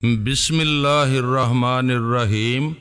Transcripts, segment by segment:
بسم اللہ الرحمن الرحیم۔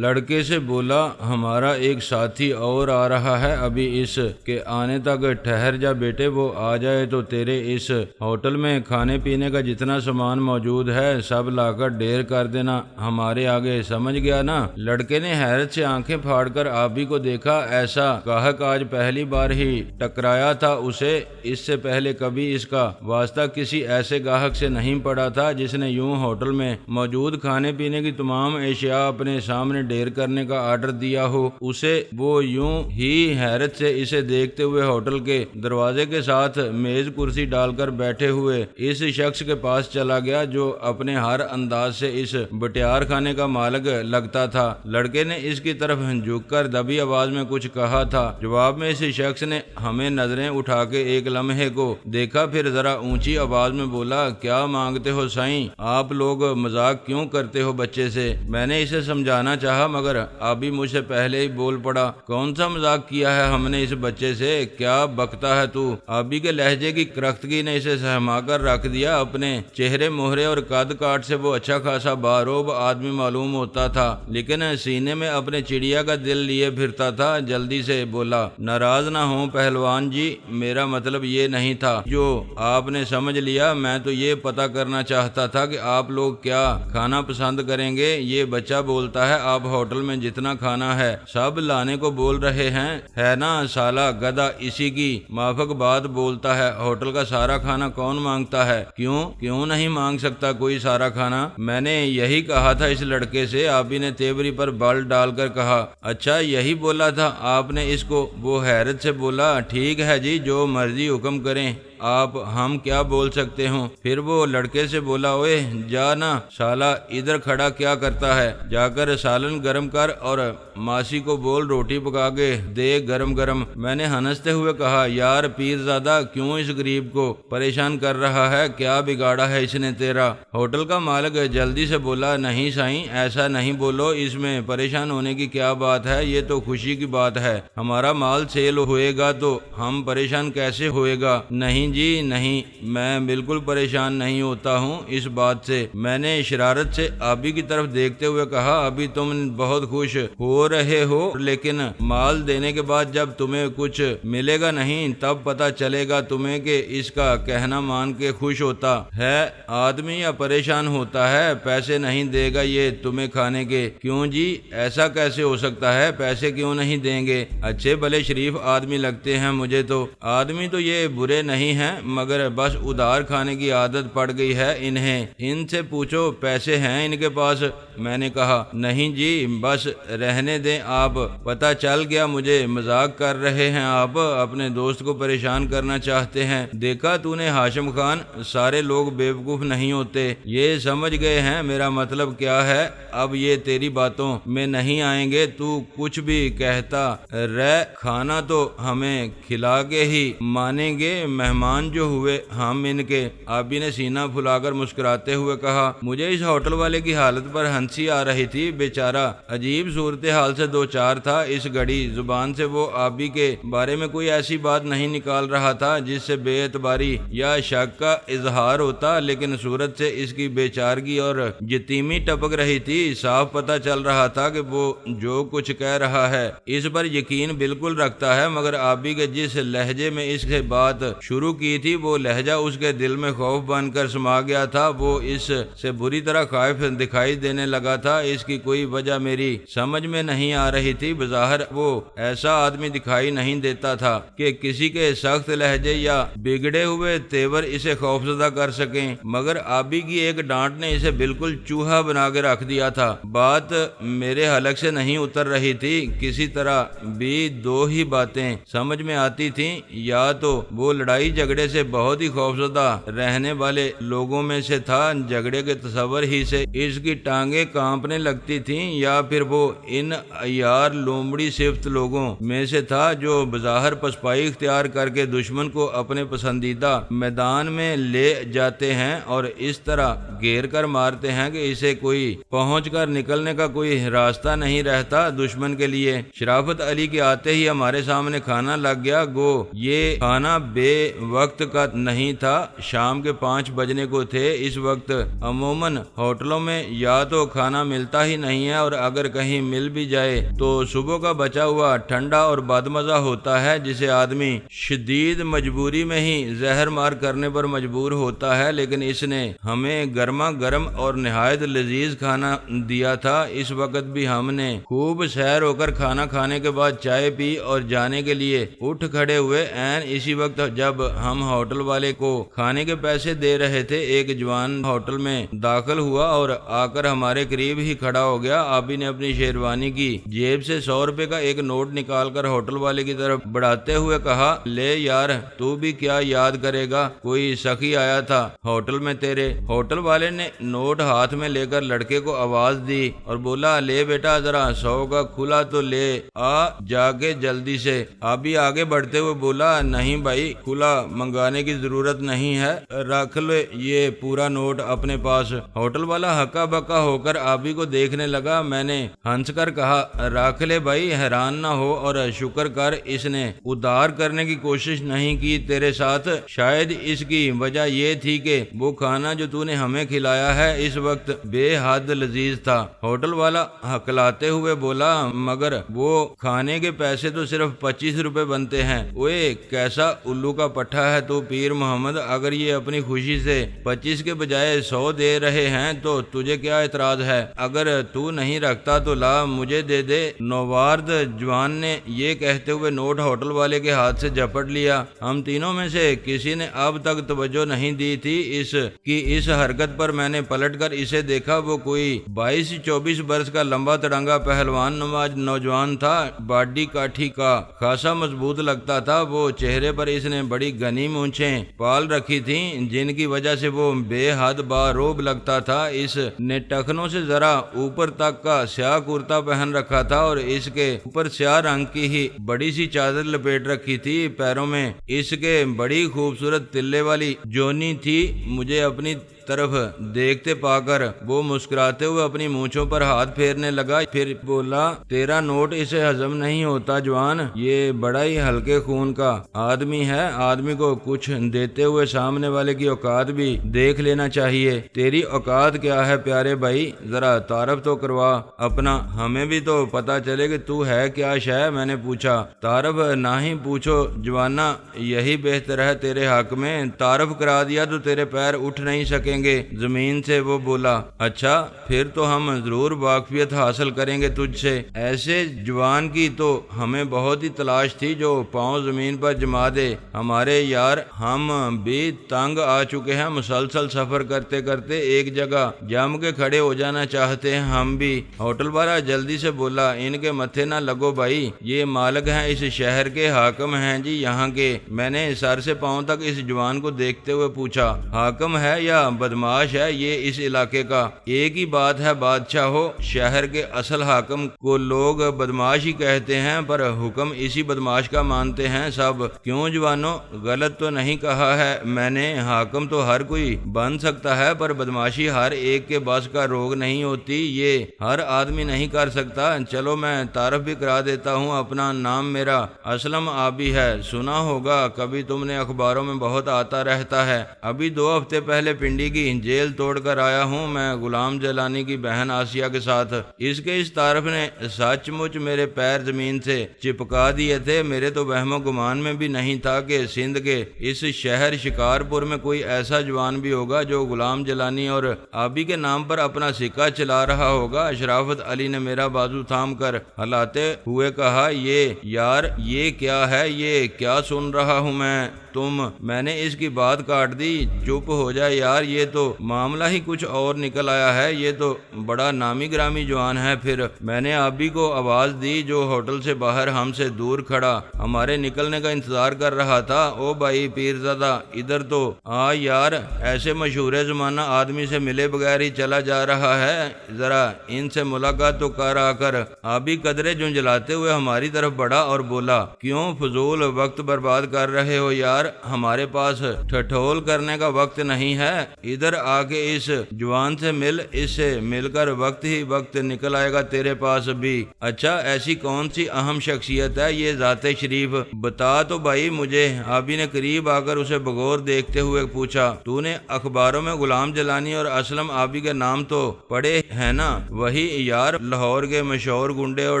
لڑکے سے بولا، ہمارا ایک ساتھی اور آ رہا ہے، ابھی اس کے آنے تک ٹھہر جا بیٹے، وہ آ جائے تو تیرے اس ہوٹل میں کھانے پینے کا جتنا سامان موجود ہے سب لا کر ڈھیر کر دینا ہمارے آگے، سمجھ گیا نا؟ لڑکے نے حیرت سے آنکھیں پھاڑ کر آبی کو دیکھا، ایسا گاہک آج پہلی بار ہی ٹکرایا تھا اسے، اس سے پہلے کبھی اس کا واسطہ کسی ایسے گاہک سے نہیں پڑا تھا جس نے یوں ہوٹل میں موجود کھانے پینے کی تمام اشیاء اپنے سامنے ڈھیر کرنے کا آرڈر دیا ہو اسے۔ وہ یوں ہی حیرت سے اسے دیکھتے ہوئے ہوٹل کے دروازے کے ساتھ میز کرسی ڈال کر بیٹھے ہوئے اس شخص کے پاس چلا گیا جو اپنے ہر انداز سے اس بٹیار خانے کا مالک لگتا تھا۔ لڑکے نے اس کی طرف جھک کر دبی آواز میں کچھ کہا تھا، جواب میں اس شخص نے ہمیں نظریں اٹھا کے ایک لمحے کو دیکھا، پھر ذرا اونچی آواز میں بولا، کیا مانگتے ہو سائیں؟ آپ لوگ مذاق کیوں کرتے ہو بچے سے؟ میں نے اسے سمجھانا چاہا مگر ابھی مجھ سے پہلے ہی بول پڑا، کون سا مذاق کیا ہے ہم نے اس بچے سے؟ کیا بکتا ہے تو؟ ابھی کے لہجے کی کرختگی نے اسے سہما کر رکھ دیا، اپنے چہرے مہرے اور قد کاٹ سے وہ اچھا خاصا باروب آدمی معلوم ہوتا تھا، لیکن سینے میں اپنے چڑیا کا دل لیے پھرتا تھا۔ جلدی سے بولا، ناراض نہ ہوں پہلوان جی، میرا مطلب یہ نہیں تھا جو آپ نے سمجھ لیا، میں تو یہ پتہ کرنا چاہتا تھا کہ آپ لوگ کیا کھانا پسند کریں گے۔ یہ بچہ بولتا ہے آپ ہوٹل میں جتنا کھانا ہے سب لانے کو بول رہے ہیں، ہے نا سالا گدھا، اسی کی مافک بات بولتا ہے، ہوٹل کا سارا کھانا کون مانگتا ہے؟ کیوں نہیں مانگ سکتا کوئی سارا کھانا؟ میں نے یہی کہا تھا اس لڑکے سے، آبی نے تیوری پر بل ڈال کر کہا۔ اچھا یہی بولا تھا آپ نے اس کو؟ وہ حیرت سے بولا، ٹھیک ہے جی، جو مرضی حکم کریں آپ، ہم کیا بول سکتے ہوں؟ پھر وہ لڑکے سے بولا، اوے جا نا سالا، ادھر کھڑا کیا کرتا ہے؟ جا کر سالن گرم کر اور ماسی کو بول روٹی پکا کے دے گرم گرم۔ میں نے ہنستے ہوئے کہا، یار پیر زادہ، کیوں اس غریب کو پریشان کر رہا ہے؟ کیا بگاڑا ہے اس نے تیرا؟ ہوٹل کا مالک جلدی سے بولا، نہیں سائیں، ایسا نہیں بولو، اس میں پریشان ہونے کی کیا بات ہے؟ یہ تو خوشی کی بات ہے، ہمارا مال سیل ہوئے گا تو ہم پریشان کیسے ہوئے گا؟ نہیں جی نہیں، میں بالکل پریشان نہیں ہوتا ہوں اس بات سے۔ میں نے شرارت سے آبی کی طرف دیکھتے ہوئے کہا، ابھی تم بہت خوش ہو رہے ہو، لیکن مال دینے کے بعد جب تمہیں کچھ ملے گا نہیں تب پتہ چلے گا تمہیں کہ اس کا کہنا مان کے خوش ہوتا ہے آدمی یا پریشان ہوتا ہے۔ پیسے نہیں دے گا یہ تمہیں کھانے کے؟ کیوں جی، ایسا کیسے ہو سکتا ہے؟ پیسے کیوں نہیں دیں گے؟ اچھے بھلے شریف آدمی لگتے ہیں مجھے تو۔ آدمی تو یہ برے نہیں ہیں مگر بس ادھار کھانے کی عادت پڑ گئی ہے انہیں، ان سے پوچھو پیسے ہیں ان کے پاس؟ میں نے کہا، نہیں جی بس رہنے دیں آپ، پتہ چل گیا مجھے مذاق کر رہے ہیں آپ، اپنے دوست کو پریشان کرنا چاہتے ہیں۔ دیکھا تو نے ہاشم خان، سارے لوگ بیوقوف نہیں ہوتے، یہ سمجھ گئے ہیں میرا مطلب کیا ہے۔ اب یہ تیری باتوں میں نہیں آئیں گے، تو کچھ بھی کہتا رہ، کھانا تو ہمیں کھلا کے ہی مانیں گے، مہمان جو ہوئے ہم ان کے۔ آبی نے سینہ پھلا کر مسکراتے ہوئے کہا، مجھے اس ہوٹل والے کی حالت پر ہنسی آ رہی تھی، بیچارہ عجیب صورتحال سے دو چار تھا اس گھڑی، زبان سے وہ آبی کے بارے میں کوئی ایسی بات نہیں نکال رہا تھا جس سے بے اعتباری یا شک کا اظہار ہوتا، لیکن صورت سے اس کی بیچارگی اور یتیمی ٹپک رہی تھی، صاف پتہ چل رہا تھا کہ وہ جو کچھ کہہ رہا ہے اس پر یقین بالکل رکھتا ہے، مگر آبی کے جس لہجے میں اس سے بات شروع کی تھی وہ لہجہ اس کے دل میں خوف بن کر سما گیا تھا، وہ اس سے بری طرح خائف دکھائی دینے لگا تھا۔ اس کی کوئی وجہ میری سمجھ میں نہیں آ رہی تھی، بظاہر وہ ایسا آدمی دکھائی نہیں دیتا تھا کہ کسی کے سخت لہجے یا بگڑے ہوئے تیور اسے خوفزدہ کر سکیں، مگر آبی کی ایک ڈانٹ نے اسے بالکل چوہا بنا کے رکھ دیا تھا۔ بات میرے حلق سے نہیں اتر رہی تھی، کسی طرح بھی دو ہی باتیں سمجھ میں آتی تھیں، یا تو وہ لڑائی جھگڑے سے بہت ہی خوفزدہ رہنے والے لوگوں میں سے تھا، جھگڑے کے تصور ہی سے اس کی ٹانگیں کانپنے لگتی تھیں، یا پھر وہ ان عیار لومڑی صفت لوگوں میں سے تھا جو بظاہر پسپائی اختیار کر کے دشمن کو اپنے پسندیدہ میدان میں لے جاتے ہیں اور اس طرح گھیر کر مارتے ہیں کہ اسے کوئی پہنچ کر نکلنے کا کوئی راستہ نہیں رہتا دشمن کے لیے۔ شرافت علی کے آتے ہی ہمارے سامنے کھانا لگ گیا، گو یہ کھانا بے وقت کا نہیں تھا، شام کے 5 بجنے کو تھے۔ اس وقت عموماً ہوٹلوں میں یا تو کھانا ملتا ہی نہیں ہے، اور اگر کہیں مل بھی جائے تو صبح کا بچا ہوا ٹھنڈا اور بدمزہ ہوتا ہے جسے آدمی شدید مجبوری میں ہی زہر مار کرنے پر مجبور ہوتا ہے، لیکن اس نے ہمیں گرما گرم اور نہایت لذیذ کھانا دیا تھا۔ اس وقت بھی ہم نے خوب سیر ہو کر کھانا کھانے کے بعد چائے پی اور جانے کے لیے اٹھ کھڑے ہوئے۔ عین اسی وقت جب ہم ہوٹل والے کو کھانے کے پیسے دے رہے تھے، ایک جوان ہوٹل میں داخل ہوا اور آ کر ہمارے قریب ہی کھڑا ہو گیا۔ آبی نے اپنی شیروانی کی جیب سے 100 روپے کا ایک نوٹ نکال کر ہوٹل والے کی طرف بڑھاتے ہوئے کہا، لے یار تو بھی کیا یاد کرے گا، کوئی سخی آیا تھا ہوٹل میں تیرے۔ ہوٹل والے نے نوٹ ہاتھ میں لے کر لڑکے کو آواز دی اور بولا، لے بیٹا ذرا 100 کا کھلا تو لے آ جا کے جلدی سے۔ آبی آگے بڑھتے ہوئے بولا، نہیں بھائی کھلا منگانے کی ضرورت نہیں ہے، رکھ لے یہ پورا نوٹ اپنے پاس۔ ہوٹل والا ہکا بکا ہو کر آبی کو دیکھنے لگا۔ میں نے ہنس کر کہا، رکھ لے بھائی، حیران نہ ہو اور شکر کر اس نے ادھار کرنے کی کوشش نہیں کی تیرے ساتھ۔ شاید اس کی وجہ یہ تھی کہ وہ کھانا جو تو نے ہمیں کھلایا ہے اس وقت بے حد لذیذ تھا۔ ہوٹل والا ہکلاتے ہوئے بولا، مگر وہ کھانے کے پیسے تو صرف 25 روپے بنتے ہیں۔ اوئے کیسا الو کا پٹھا ہے تو پیر محمد، اگر یہ اپنی خوشی سے 25 کے بجائے 100 دے رہے ہیں تو تجھے کیا اعتراض ہے؟ اگر تو نہیں رکھتا تو لا مجھے دے دے۔ نوارد جوان نے یہ کہتے ہوئے نوٹ ہوٹل والے کے ہاتھ سے جھپٹ لیا۔ ہم تینوں میں سے کسی نے اب تک توجہ نہیں دی تھی اس حرکت پر۔ میں نے پلٹ کر اسے دیکھا، وہ کوئی 22-24 برس کا لمبا تڑنگا پہلوان نماز نوجوان تھا، باڈی کاٹھی کا خاصا مضبوط لگتا تھا۔ وہ چہرے پر اس نے بڑی گھنی مونچھیں پال رکھی تھیں جن کی وجہ سے وہ بے حد باروب لگتا تھا۔ اس نے ٹخنوں سے ذرا اوپر تک کا سیاہ کرتا پہن رکھا تھا اور اس کے اوپر سیاہ رنگ کی ہی بڑی سی چادر لپیٹ رکھی تھی۔ پیروں میں اس کے بڑی خوبصورت تلے والی جونی تھی۔ مجھے اپنی طرف دیکھتے پا کر وہ مسکراتے ہوئے اپنی مونچھوں پر ہاتھ پھیرنے لگا، پھر بولا، تیرا نوٹ اسے ہضم نہیں ہوتا جوان، یہ بڑا ہی ہلکے خون کا آدمی ہے، آدمی کو کچھ دیتے ہوئے سامنے والے کی اوقات بھی دیکھ لینا چاہیے۔ تیری اوقات کیا ہے پیارے بھائی، ذرا تعارف تو کروا اپنا، ہمیں بھی تو پتا چلے کہ تو ہے کیا شے۔ میں نے پوچھا، تعارف نہ ہی پوچھو جوانا، یہی بہتر ہے تیرے حق میں، تعارف کرا دیا تو تیرے پیر اٹھ نہیں سکیں گے زمین سے۔ وہ بولا، اچھا پھر تو ہم ضرور واقفیت حاصل کریں گے تجھ سے۔ ایسے جوان کی تو ہمیں بہت ہی تلاش تھی جو پاؤں زمین پر جما دے۔ ہمارے یار ہم بھی تنگ آ چکے ہیں، مسلسل سفر کرتے کرتے ایک جگہ جم کے کھڑے ہو جانا چاہتے ہیں ہم بھی۔ ہوٹل والا جلدی سے بولا، ان کے متھے نہ لگو بھائی، یہ مالک ہیں اس شہر کے، حاکم ہیں جی یہاں کے۔ میں نے سر سے پاؤں تک اس جوان کو دیکھتے ہوئے پوچھا، حاکم ہے یا بدماش ہے یہ اس علاقے کا؟ ایک ہی بات ہے بادشاہ ہو، شہر کے اصل حاکم کو لوگ بدماش ہی کہتے ہیں، پر حکم اسی بدماش کا مانتے ہیں سب۔ کیوں جوانو، غلط تو نہیں کہا ہے میں نے؟ حاکم تو ہر کوئی بن سکتا ہے، پر بدماشی ہر ایک کے بس کا روگ نہیں ہوتی، یہ ہر آدمی نہیں کر سکتا۔ چلو میں تعارف بھی کرا دیتا ہوں، اپنا نام میرا اسلم آبی ہے، سنا ہوگا کبھی تم نے، اخباروں میں بہت آتا رہتا ہے۔ ابھی 2 ہفتے پہلے پنڈی کی جیل توڑ کر آیا ہوں میں غلام جیلانی کی بہن آسیہ کے ساتھ۔ اس کے اس تعارف نے سچ مچ میرے پیر زمین سے چپکا دیے تھے۔ میرے تو وہم و گمان میں بھی نہیں تھا کہ سندھ کے اس شہر شکارپور میں کوئی ایسا جوان بھی ہوگا جو غلام جیلانی اور آبی کے نام پر اپنا سکہ چلا رہا ہوگا۔ شرافت علی نے میرا بازو تھام کر ہلاتے ہوئے کہا، یہ یار یہ کیا ہے، یہ کیا سن رہا ہوں میں؟ میں نے اس کی بات کاٹ دی۔ چپ ہو جائے یار، یہ تو معاملہ ہی کچھ اور نکل آیا ہے، یہ تو بڑا نامی گرامی جوان ہے۔ پھر میں نے آبی کو آواز دی جو ہوٹل سے باہر ہم سے دور کھڑا ہمارے نکلنے کا انتظار کر رہا تھا، او بھائی پیرزادہ ادھر تو آ یار، ایسے مشہور زمانہ آدمی سے ملے بغیر ہی چلا جا رہا ہے، ذرا ان سے ملاقات تو کر آ کر۔ آبی قدرے جھنجھلاتے ہوئے ہماری طرف بڑھا اور بولا، کیوں فضول وقت برباد کر رہے ہو یار، ہمارے پاس ٹھٹھول کرنے کا وقت نہیں ہے، ادھر آ کے اس جوان سے مل، اس سے مل کر وقت ہی وقت نکل آئے گا تیرے پاس بھی۔ اچھا ایسی کون سی اہم شخصیت ہے یہ ذات شریف، بتا تو بھائی مجھے۔ آبی نے قریب آ کر اسے بغور دیکھتے ہوئے پوچھا، تو نے اخباروں میں غلام جلانی اور اسلم آبی کے نام تو پڑھے ہیں نا؟ وہی یار، لاہور کے مشہور گنڈے اور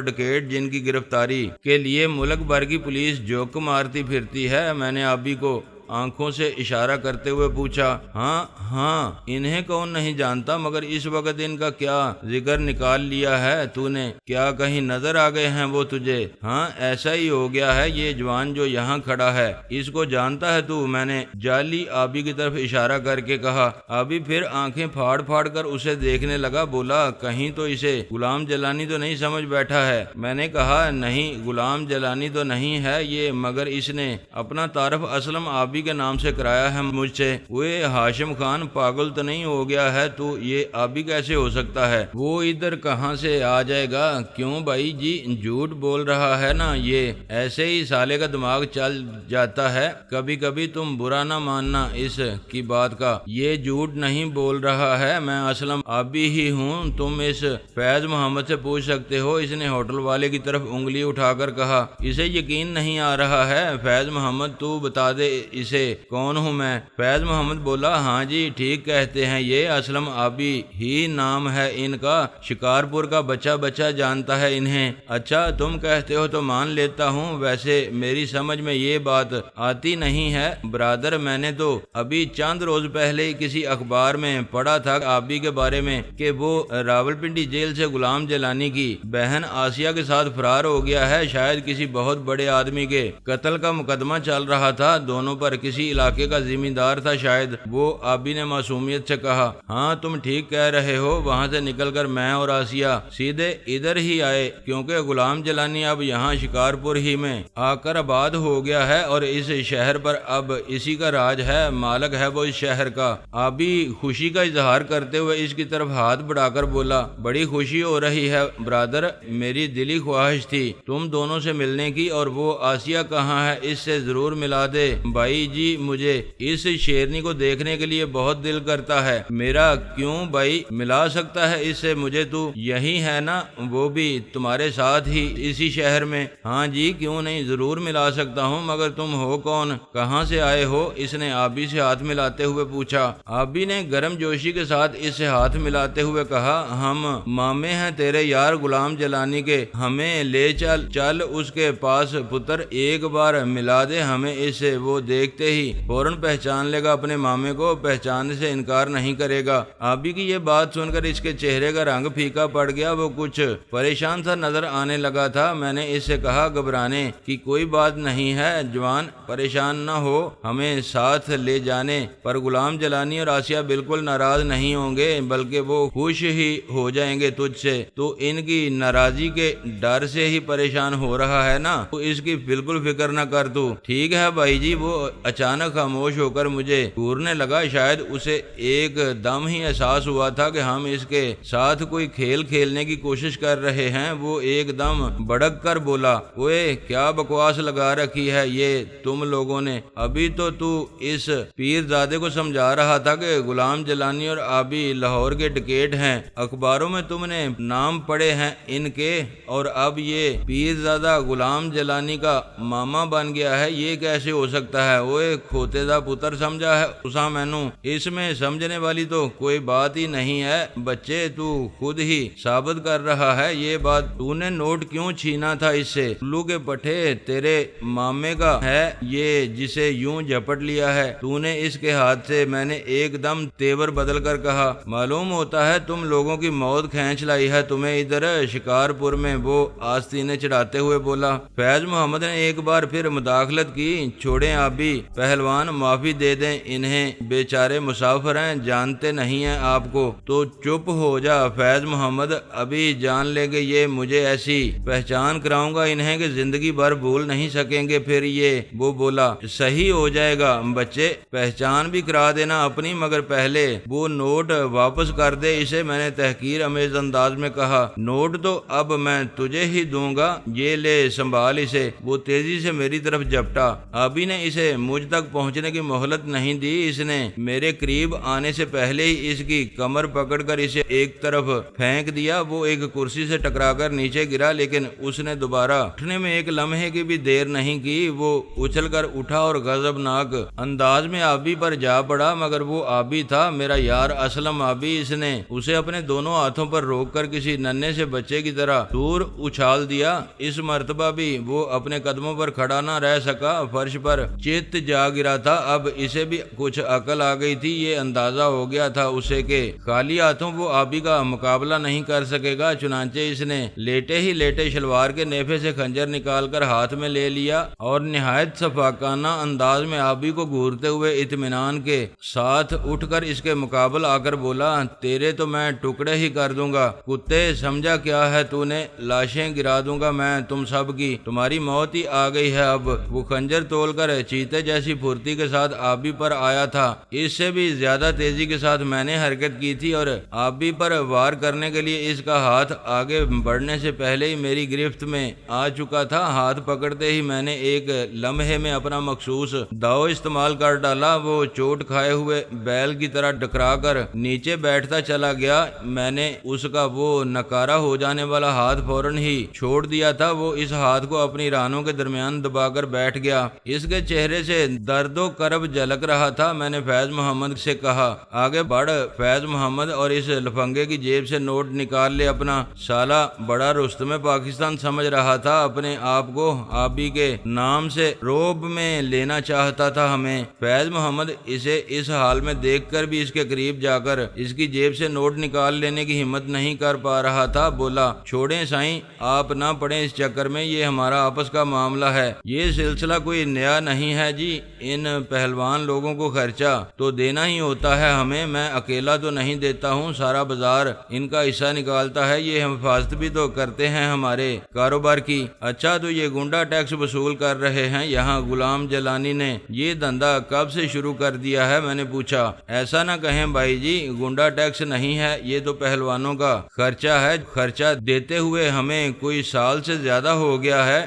ڈکیٹ جن کی گرفتاری کے لیے ملک بھر کی پولیس جوک مارتی پھرتی ہے۔ میں نے آبی کو آنکھوں سے اشارہ کرتے ہوئے پوچھا، ہاں انہیں کون نہیں جانتا، مگر اس وقت ان کا کیا ذکر نکال لیا ہے تو نے؟ کیا کہیں نظر آ گئے ہیں وہ تجھے؟ ہاں ایسا ہی ہو گیا ہے، یہ جوان جو یہاں کھڑا ہے اس کو جانتا ہے تو؟ میں نے جعلی آبی کی طرف اشارہ کر کے کہا۔ آبی پھر آنکھیں پھاڑ پھاڑ کر اسے دیکھنے لگا، بولا کہیں تو اسے غلام جلانی تو نہیں سمجھ بیٹھا ہے؟ میں نے کہا نہیں، غلام جلانی تو نہیں ہے یہ، مگر اس نے اپنا تعارف اسلم آبی کے نام سے کرایا ہے مجھ سے۔ وہ ہاشم خان پاگل تو نہیں ہو گیا ہے تو؟ یہ آبی کیسے ہو سکتا ہے؟ وہ ادھر کہاں سے آ جائے گا؟ کیوں بھائی جی جھوٹ بول رہا ہے نا، یہ ایسے ہی سالے کا دماغ چل جاتا ہے، کبھی کبھی تم برا نہ ماننا اس کی بات کا، یہ جھوٹ نہیں بول رہا ہے، میں اسلم آبی ہی ہوں، تم اس فیض محمد سے پوچھ سکتے ہو۔ اس نے ہوٹل والے کی طرف انگلی اٹھا کر کہا۔ اسے یقین نہیں آ رہا ہے، فیض محمد تو بتا دے اسے کون ہوں میں؟ فیض محمد بولا، ہاں جی ٹھیک کہتے ہیں، یہ اسلم آبی ہی نام ہے ان کا، شکارپور کا بچہ جانتا ہے انہیں۔ اچھا تم کہتے ہو تو مان لیتا ہوں، ویسے میری سمجھ میں یہ بات آتی نہیں ہے برادر، میں نے تو ابھی چند روز پہلے ہی کسی اخبار میں پڑھا تھا آبی کے بارے میں کہ وہ راولپنڈی جیل سے غلام جلانی کی بہن آسیہ کے ساتھ فرار ہو گیا ہے، شاید کسی بہت بڑے آدمی کے قتل کا مقدمہ چل رہا تھا دونوں پر، کسی علاقے کا زمیندار تھا شاید وہ، آبی نے معصومیت سے کہا۔ ہاں تم ٹھیک کہہ رہے ہو، وہاں سے نکل کر میں اور آسیہ سیدھے ادھر ہی آئے، کیونکہ غلام جلانی اب یہاں شکارپور ہی میں آ کر آباد ہو گیا ہے اور اس شہر پر اب اسی کا راج ہے، مالک ہے وہ اس شہر کا۔ آبی خوشی کا اظہار کرتے ہوئے اس کی طرف ہاتھ بڑھا کر بولا، بڑی خوشی ہو رہی ہے برادر، میری دلی خواہش تھی تم دونوں سے ملنے کی، اور وہ آسیہ کہاں ہے اس سے ضرور ملا دے بھائی جی، مجھے اس شیرنی کو دیکھنے کے لیے بہت دل کرتا ہے میرا۔ کیوں بھائی ملا سکتا ہے اس سے مجھے؟ تو یہی ہے نا، وہ بھی تمہارے ساتھ ہی اسی شہر میں؟ ہاں جی کیوں نہیں، ضرور ملا سکتا ہوں، مگر تم ہو کون، کہاں سے آئے ہو؟ اس نے آبی سے ہاتھ ملاتے ہوئے پوچھا۔ آبی نے گرم جوشی کے ساتھ اس سے ہاتھ ملاتے ہوئے کہا، ہم مامے ہیں تیرے یار غلام جلانی کے، ہمیں لے چل اس کے پاس پتر، ایک بار ملا دے ہمیں اس سے، وہ دیکھتے ہی فوراً پہچان لے گا اپنے مامے کو، پہچاننے سے انکار نہیں کرے گا۔ آبی کی یہ بات سن کر اس کے چہرے کا رنگ پھیکا پڑ گیا، وہ کچھ پریشان سا نظر آنے لگا تھا۔ میں نے اس سے کہا، گھبرانے کی کوئی بات نہیں ہے جوان، پریشان نہ ہو، ہمیں ساتھ لے جانے پر غلام جلانی اور آسیہ بالکل ناراض نہیں ہوں گے، بلکہ وہ خوش ہی ہو جائیں گے تجھ سے، تو ان کی ناراضی کے ڈر سے ہی پریشان ہو رہا ہے نا، تو اس کی بالکل فکر نہ کر تو۔ ٹھیک ہے بھائی جی۔ وہ اچانک خاموش ہو کر مجھے گھورنے لگا، شاید اسے ایک دم ہی احساس ہوا تھا کہ ہم اس کے ساتھ کوئی کھیل کھیلنے کی کوشش کر رہے ہیں۔ وہ ایک دم بڑک کر بولا، اوئے کیا بکواس لگا رکھی ہے یہ تم لوگوں نے، ابھی تو اس پیرزادے کو سمجھا رہا تھا کہ غلام جلانی اور آبی لاہور کے ڈکیٹ ہیں، اخباروں میں تم نے نام پڑھے ہیں ان کے، اور اب یہ پیرزادہ غلام جلانی کا ماما بن گیا ہے، یہ کیسے ہو سکتا ہے؟ اوئے کھوتے دا پتر سمجھا ہے اسا مینوں، اس میں سمجھنے والی تو کوئی بات ہی نہیں ہے بچے، تو خود ہی ثابت کر رہا ہے یہ بات۔ تو نے نوٹ کیوں چھینا تھا اس سے؟ الو کے پٹھے تیرے مامے کا ہے یہ جسے یوں جھپٹ لیا ہے تو نے اس کے ہاتھ سے؟ میں نے ایک دم تیور بدل کر کہا، معلوم ہوتا ہے تم لوگوں کی موت کھینچ لائی ہے تمہیں ادھر شکارپور میں، وہ آستینے چڑھاتے ہوئے بولا۔ فیض محمد نے ایک بار پھر مداخلت کی، چھوڑیں آبی، پہلوان معافی دے دیں، انہیں بیچارے مسافر ہیں، جانتے نہیں ہیں آپ کو۔ تو چپ ہو جا فیض محمد، ابھی جان لیں گے یہ مجھے ایسی پہچان کراؤں گا انہیں کہ زندگی بھر بھول نہیں سکیں گے پھر یہ۔ وہ بولا صحیح ہو جائے گا بچے، پہچان بھی کرا دینا اپنی، مگر پہلے وہ نوٹ واپس کر دے اسے۔ میں نے تحقیر امیز انداز میں کہا نوٹ تو اب میں تجھے ہی دوں گا، یہ لے سنبھال اسے۔ وہ تیزی سے میری طرف جھپٹا، ابھی نے اسے مجھ تک پہنچنے کی مہلت نہیں دی، اس نے میرے قریب آنے سے پہلے ہی اس کی کمر پکڑ کر اسے ایک طرف پھینک دیا۔ وہ ایک کرسی سے ٹکرا کر نیچے گرا، لیکن اس نے دوبارہ اٹھنے میں ایک لمحے کی بھی دیر نہیں کی۔ وہ اچھل کر اٹھا اور غضبناک انداز میں آبی پر جا پڑا، مگر وہ آبی تھا میرا یار اسلم آبی۔ اس نے اسے اپنے دونوں ہاتھوں پر روک کر کسی ننھے سے بچے کی طرح دور اچھال دیا۔ اس مرتبہ بھی وہ اپنے قدموں پر کھڑا نہ رہ سکا، فرش پر چت جا گرا تھا۔ اب اسے بھی کچھ عقل آ گئی تھی، یہ اندازہ ہو گیا تھا اسے کہ خالی ہاتھوں وہ آبی کا مقابلہ نہیں کر سکے گا، چنانچہ اس نے لیٹے ہی لیٹے شلوار کے نیفے سے خنجر نکال کر ہاتھ میں لے لیا اور نہایت شفاقانہ انداز میں آبی کو گھورتے ہوئے اطمینان کے ساتھ اٹھ کر اس کے مقابل آ کر بولا تیرے تو میں ٹکڑے ہی کر دوں گا کتے، سمجھا کیا ہے تو نے؟ لاشیں گرا دوں گا میں تم سب کی، تمہاری موت ہی آ گئی ہے اب۔ وہ خنجر تول کر چیتے جیسی پھرتی کے ساتھ آبی پر آیا تھا، اس سے بھی زیادہ تیزی کے ساتھ میں نے حرکت کی تھی اور آبی پر وار کرنے کے لیے اس کا ہاتھ آگے بڑھنے سے پہلے ہی میری گرفت میں آ چکا تھا۔ ہاتھ پکڑتے ہی میں نے ایک لمحے میں اپنا مخصوص داؤ استعمال کر ڈالا۔ وہ چوٹ کھائے ہوئے بیل کی طرح ٹکرا کر نیچے بیٹھتا چلا گیا۔ میں نے اس کا وہ نکارا ہو جانے والا ہاتھ فوراً ہی چھوڑ دیا تھا۔ وہ اس ہاتھ کو اپنی رانوں کے درمیان دبا کر بیٹھ گیا، اس کے چہرے سے درد و کرب جھلک رہا تھا۔ میں نے فیض محمد سے کہا آگے بڑھ فیض محمد اور اس لفنگے کی جیب سے نوٹ نکال لے اپنا۔ سالہ بڑا رستم پاکستان سمجھ رہا تھا اپنے آپ کو، آبی کے نام سے روب میں لینا چاہتا تھا ہمیں۔ فیض محمد اسے اس حال میں دیکھ کر بھی اس کے قریب جا کر اس کی جیب سے نوٹ نکال لینے کی ہمت نہیں کر پا رہا تھا۔ بولا چھوڑیں سائیں، آپ نہ پڑیں اس چکر میں، یہ ہمارا آپس کا معاملہ ہے، یہ سلسلہ کوئی نیا نہیں ہے جی۔ ان پہلوان لوگوں کو خرچہ تو دینا ہی ہوتا ہے ہمیں، میں اکیلا تو نہیں دیتا ہوں، سارا بازار ان کا حصہ نکالتا ہے، یہ حفاظت بھی تو کرتے ہیں ہمارے کاروبار کی۔ اچھا تو یہ گنڈا ٹیکس وصول کر رہے ہیں یہاں؟ غلام جلانی نے یہ دھندا کب سے شروع کر دیا ہے؟ میں نے پوچھا۔ ایسا نہ کہیں بھائی جی، گنڈا ٹیکس نہیں ہے یہ تو پہلوانوں کا خرچہ ہے، خرچہ دیتے ہوئے ہمیں کوئی سال سے زیادہ ہو گیا ہے۔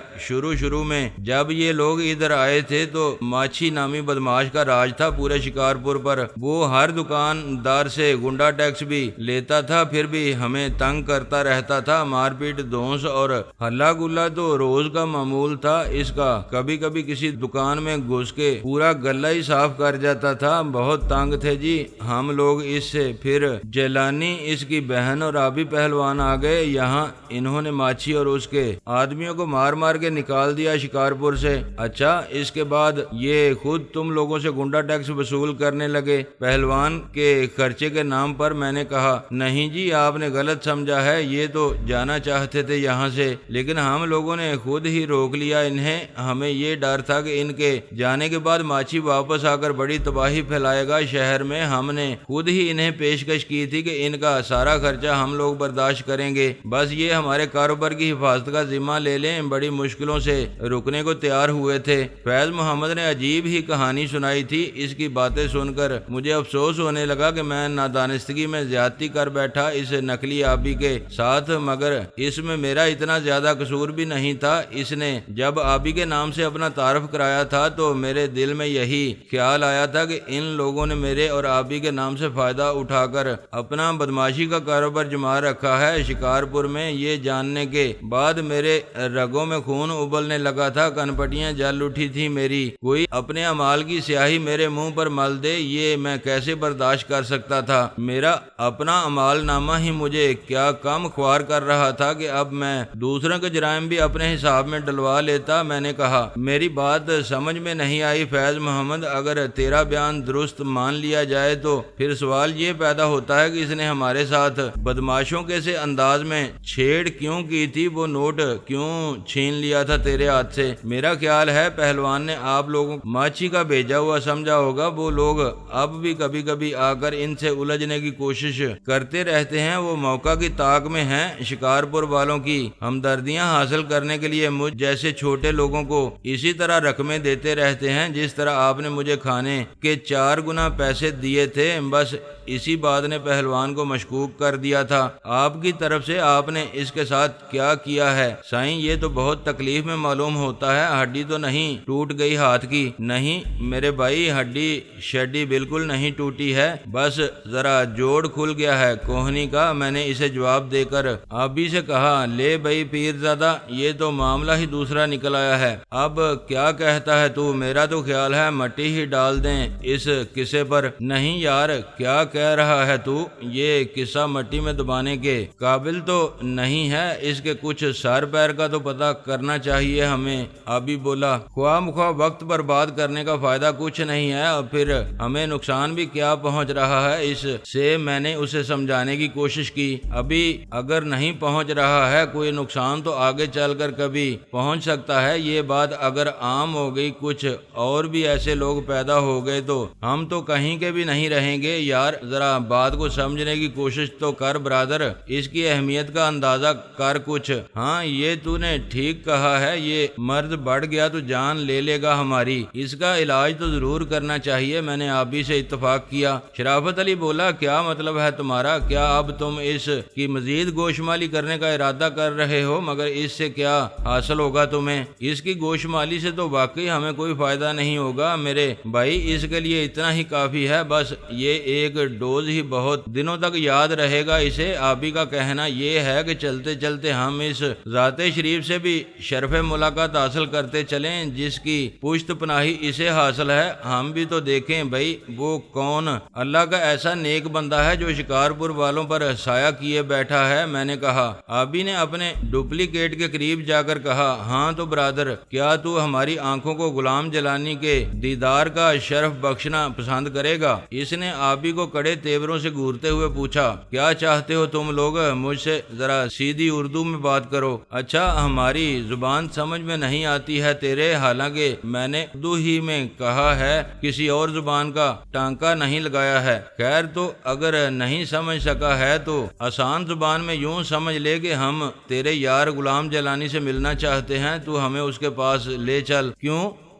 شروع میں جب یہ لوگ ادھر آئے تھے تو ماچھی نامی بدماش کا راج تھا پورے شکارپور پر، وہ ہر دکاندار سے گنڈا ٹیکس بھی لیتا تھا، پھر بھی ہمیں تنگ کرتا رہتا تھا، مار پیٹ دھونس اور ہلا گلا تو روز کا معمول تھا اس کا۔ کبھی کبھی کسی دکان میں گھس کے پورا گلہ ہی صاف کر جاتا تھا، بہت تنگ تھے جی ہم لوگ اس سے۔ پھر جیلانی، اس کی بہن اور آبی پہلوان آ گئے یہاں، انہوں نے ماچھی اور اس کے آدمیوں کو مار مار کے نکال دیا شکارپور سے۔ اچھا اس کے بعد یہ خود تم لوگوں سے گنڈا ٹیکس وصول کرنے لگے پہلوان کے خرچے کے نام پر؟ میں نے کہا نہیں جی، آپ نے غلط سمجھا ہے، یہ تو جانا چاہتے تھے یہاں سے لیکن ہم لوگوں نے خود ہی روک لیا انہیں، ہمیں یہ ڈر تھا کہ ان کے جانے کے بعد ماچھی واپس آ کر بڑی تباہی پھیلائے گا شہر میں۔ ہم نے خود ہی انہیں پیشکش کی تھی کہ ان کا سارا خرچہ ہم لوگ برداشت کریں گے، بس یہ ہمارے کاروبار کی حفاظت کا ذمہ لے لیں۔ بڑی مشکلوں سے رکنے کو تیار ہوئے تھے۔ فیض محمد نے عجیب ہی کہانی سنائی تھی، اس کی باتیں سن کر مجھے افسوس ہونے لگا کہ میں نادانستگی میں زیادتی کر بیٹھا اس نقلی آبی کے ساتھ، مگر اس میں میرا اتنا زیادہ قصور بھی نہیں تھا۔ اس نے جب آبی کے نام سے اپنا تعارف کرایا تھا تو میرے دل میں یہی خیال آیا تھا کہ ان لوگوں نے میرے اور آبی کے نام سے فائدہ اٹھا کر اپنا بدماشی کا کاروبار جما رکھا ہے شکارپور میں۔ یہ جاننے کے بعد میرے رگوں میں خون ابلنے لگا تھا، کنپٹیاں جل اٹھی تھی میری، کوئی اپنے اعمال کی سیاہی میرے منہ پر مل دے یہ میں کیسے برداشت کر سکتا تھا؟ میرا اپنا اعمال نامہ ہی مجھے کیا کم خوار کر رہا تھا کہ اب میں دوسروں کے جرائم بھی اپنے حساب میں ڈلوا لیتا۔ میں نے کہا میری بات سمجھ میں نہیں آئی فیض محمد، اگر تیرا بیان درست مان لیا جائے تو پھر سوال یہ پیدا ہوتا ہے کہ اس نے ہمارے ساتھ بدماشوں کے سے انداز میں چھیڑ کیوں کی تھی؟ وہ نوٹ کیوں چھین لیا تھا تیرے ہاتھ سے؟ میرا خیال ہے پہلوان نے آپ لوگوں ماچھی کا بھیجا ہوا سمجھا ہوگا، وہ لوگ اب بھی کبھی کبھی آ کر ان سے الجھنے کی کوشش کرتے رہتے ہیں۔ وہ موقع کی طاق میں ہیں۔ شکارپور والوں کی ہمدردیاں حاصل کرنے کے لیے مجھ جیسے چھوٹے لوگوں کو اسی طرح رقمیں دیتے رہتے ہیں جس طرح آپ نے مجھے کھانے کے 4 گنا پیسے دیے تھے۔ بس اسی بات نے پہلوان کو مشکوک کر دیا تھا۔ آپ کی طرف سے آپ نے اس کے ساتھ کیا کیا ہے سائیں؟ یہ تو بہت تکلیف میں معلوم ہوتا ہے۔ ہڈی تو نہیں ٹوٹ گئی ہاتھ کی؟ نہیں میرے بھائی، ہڈی شڈی بالکل نہیں ٹوٹی ہے، بس ذرا جوڑ کھل گیا ہے کوہنی کا۔ میں نے اسے جواب دے کر آبی سے کہا، لے بھائی پیرزادہ، یہ تو معاملہ ہی دوسرا نکل آیا ہے۔ اب کیا کہتا ہے تو؟ میرا تو خیال ہے مٹی ہی ڈال دیں اس قصے پر۔ نہیں یار، کیا کہہ رہا ہے تو؟ یہ قصہ مٹی میں دبانے کے قابل تو نہیں ہے، اس کے کچھ سر پیر کا تو پتہ کرنا چاہیے ہمیں۔ آبی بولا، خواہ مخواہ وقت برباد کرنے کا فائدہ کچھ نہیں ہے، اور پھر ہمیں نقصان بھی کیا پہنچ رہا ہے اس سے؟ میں نے اسے سمجھانے کی کوشش کی۔ ابھی اگر نہیں پہنچ رہا ہے کوئی نقصان تو آگے چل کر کبھی پہنچ سکتا ہے۔ یہ بات اگر عام ہو گئی، کچھ اور بھی ایسے لوگ پیدا ہو گئے تو ہم تو کہیں کے بھی نہیں رہیں گے۔ یار ذرا بات کو سمجھنے کی کوشش تو کر برادر، اس کی اہمیت کا اندازہ کر کچھ۔ ہاں یہ تو نے ٹھیک کہا ہے، یہ مرض بڑھ گیا تو جان لے لے گا ہماری، اس کا علاج تو ضرور کرنا چاہیے۔ میں نے آبی سے اتفاق کیا۔ شرافت علی بولا، کیا مطلب ہے تمہارا؟ کیا اب تم اس کی مزید گوشمالی کرنے کا ارادہ کر رہے ہو؟ مگر اس سے کیا حاصل ہوگا تمہیں؟ اس کی گوشمالی سے تو واقعی ہمیں کوئی فائدہ نہیں ہوگا میرے بھائی، اس کے لیے اتنا ہی کافی ہے، بس یہ ایک ڈوز ہی بہت دنوں تک یاد رہے گا اسے۔ آبی کا کہنا یہ ہے کہ چلتے چلتے ہم اس ذات شریف سے بھی شرف ملاقات حاصل کرتے چلیں جس کی پشت پناہی اسے حاصل ہے۔ ہم بھی تو دیکھیں بھائی وہ کون اللہ کا ایسا نیک بندہ ہے جو شکارپور والوں پر سایہ کیے بیٹھا ہے۔ میں نے کہا۔ آبی نے اپنے ڈپلیکیٹ کے قریب جا کر کہا، ہاں تو برادر، کیا تو ہماری آنکھوں کو غلام جلانی کے دیدار کا شرف بخشنا پسند کرے گا؟ اس نے آبی کو کڑے تیوروں سے گورتے ہوئے پوچھا، کیا چاہتے ہو تم لوگ؟ مجھ سے ذرا سیدھی اردو میں بات کرو۔ اچھا، ہماری زبان سمجھ میں نہیں آتی ہے تیرے، حالانکہ میں نے اردو ہی میں کہا ہے، کسی اور زبان کا ٹانکا نہیں لگایا ہے۔ خیر، تو اگر نہیں سمجھ سکا ہے تو آسان زبان میں یوں سمجھ لے کہ ہم تیرے یار غلام جلانی سے ملنا چاہتے ہیں، تو ہمیں اس کے پاس لے چل۔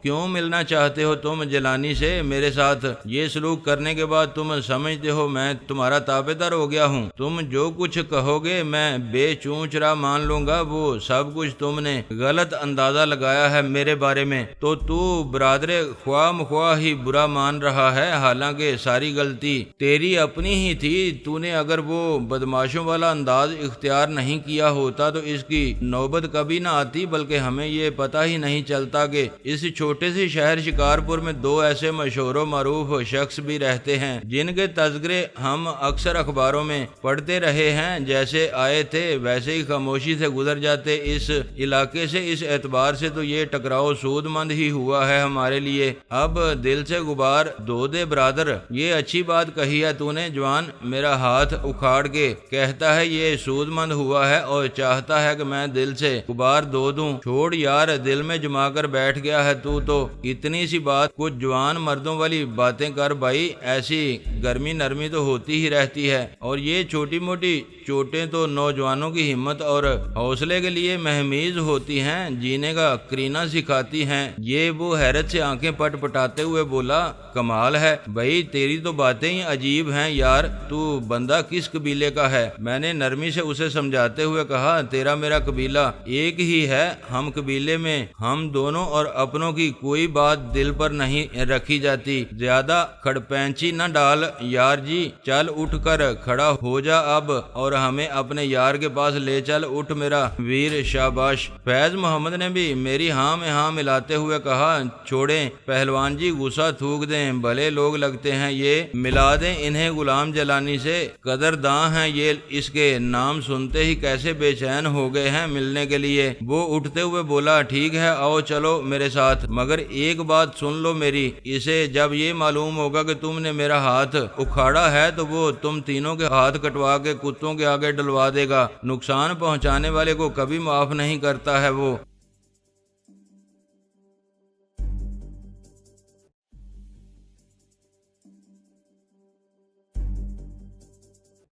کیوں ملنا چاہتے ہو تم جلانی سے؟ میرے ساتھ یہ سلوک کرنے کے بعد تم سمجھتے ہو میں تمہارا تابعدار ہو گیا ہوں؟ تم جو کچھ کہو گے میں بے چونچرا مان لوں گا۔ وہ سب کچھ تم نے غلط اندازہ لگایا ہے میرے بارے میں، تو برادر خواہ مخواہ ہی برا مان رہا ہے، حالانکہ ساری غلطی تیری اپنی ہی تھی۔ تو نے اگر وہ بدماشوں والا انداز اختیار نہیں کیا ہوتا تو اس کی نوبت کبھی نہ آتی، بلکہ ہمیں یہ پتہ ہی نہیں چلتا کہ اس چھوٹے سے شہر شکارپور میں 2 ایسے مشہور و معروف شخص بھی رہتے ہیں جن کے تذکرے ہم اکثر اخباروں میں پڑھتے رہے ہیں۔ جیسے آئے تھے ویسے ہی خاموشی سے گزر جاتے۔ اس علاقے سے اس اعتبار سے تو یہ ٹکراؤ سود مند ہی ہوا ہے ہمارے لیے۔ اب دل سے غبار دھو دے برادر۔ یہ اچھی بات کہی ہے تو نے جوان، میرا ہاتھ اکھاڑ کے کہتا ہے یہ سود مند ہوا ہے اور چاہتا ہے کہ میں دل سے غبار دھو دوں۔ چھوڑ یار، دل میں جما کر بیٹھ گیا ہے تو اتنی سی بات، کچھ جوان مردوں والی باتیں کر بھائی، ایسی گرمی نرمی تو ہوتی ہی رہتی ہے، اور یہ چھوٹی موٹی چوٹیں تو نوجوانوں کی ہمت اور حوصلے کے لیے مہمیز ہوتی ہیں، جینے کا کرینہ سکھاتی ہیں۔ یہ وہ حیرت سے آنکھیں پٹ پٹاتے ہوئے بولا، کمال ہے بھائی، تیری تو باتیں ہی عجیب ہیں یار، تو بندہ کس قبیلے کا ہے؟ میں نے نرمی سے اسے سمجھاتے ہوئے کہا، تیرا میرا قبیلہ ایک ہی ہے، ہم قبیلے میں ہم دونوں اور اپنوں کی کوئی بات دل پر نہیں رکھی جاتی۔ زیادہ کھڑپینچی نہ ڈال یار جی، چل اٹھ کر کھڑا ہو جا اب اور ہمیں اپنے یار کے پاس لے چل۔ اٹھ میرا ویر، شاباش۔ فیض محمد نے بھی میری ہاں میں ہاں ملاتے ہوئے کہا، چھوڑیں پہلوان جی، غصہ تھوک دیں، بھلے لوگ لگتے ہیں، یہ ملا دیں انہیں غلام جلانی سے، قدرداں ہیں یہ، اس کے نام سنتے ہی کیسے بے چین ہو گئے ہیں ملنے کے لیے۔ وہ اٹھتے ہوئے بولا، ٹھیک ہے آؤ چلو میرے ساتھ، مگر ایک بات سن لو میری، اسے جب یہ معلوم ہوگا کہ تم نے میرا ہاتھ اکھاڑا ہے تو وہ تم تینوں کے ہاتھ کٹوا کے کتوں کے آگے ڈلوا دے گا۔ نقصان پہنچانے والے کو کبھی معاف نہیں کرتا ہے وہ۔